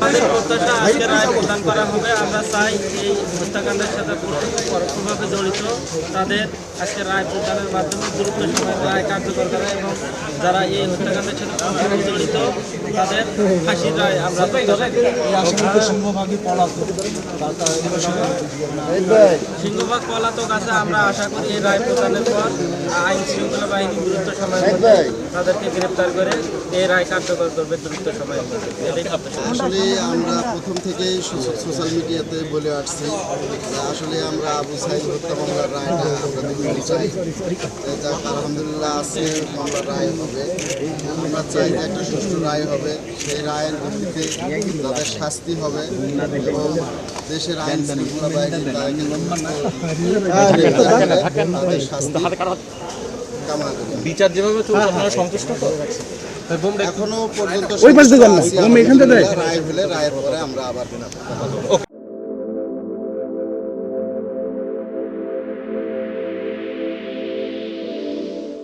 আমাদের প্রত্যাশা আজকে রায় প্রদান করা হবে। আমরা চাই এই হত্যাকাণ্ডের সাথে পরোক্ষভাবে জড়িত তাদের আজকে রায় প্রদানের মাধ্যমে দ্রুত সময়ে রায় কার্যকর করা এবং যারা এই হত্যাকাণ্ডের সাথে পরোক্ষভাবে জড়িত তাদের ফাঁসির রায় আমরা সিংহভাগ পলাতক আছে। আমরা আশা করি এই রায় প্রদানের পর আইন শৃঙ্খলা বাহিনী দ্রুত সময়ের মধ্যে তাদেরকে গ্রেপ্তার করে এই রায় কার্যকর করবে দ্রুত সময়ের মধ্যে। আসলে আমরা প্রথম থেকেই সোশ্যাল মিডিয়াতে বলে আসছি আসলে আমরা আবু সাইদ হত্যা মামলার রায়টা আমরা দেখতে চাই। যাক আলহামদুলিল্লাহ আজকে মামলার রায় হবে। আমরা চাই যে একটা সুষ্ঠু রায় হবে, সেই রায়ের ভিত্তিতে তাদের শাস্তি হবে এবং দেশের আইন শৃঙ্খলা বাহিনী তাদের শাস্তি কামনা করি। বিচার যেভাবে চলছে আপনারা সন্তুষ্ট তো? এখনো পর্যন্ত রায় হলে রায়ের পরে আমরা আবার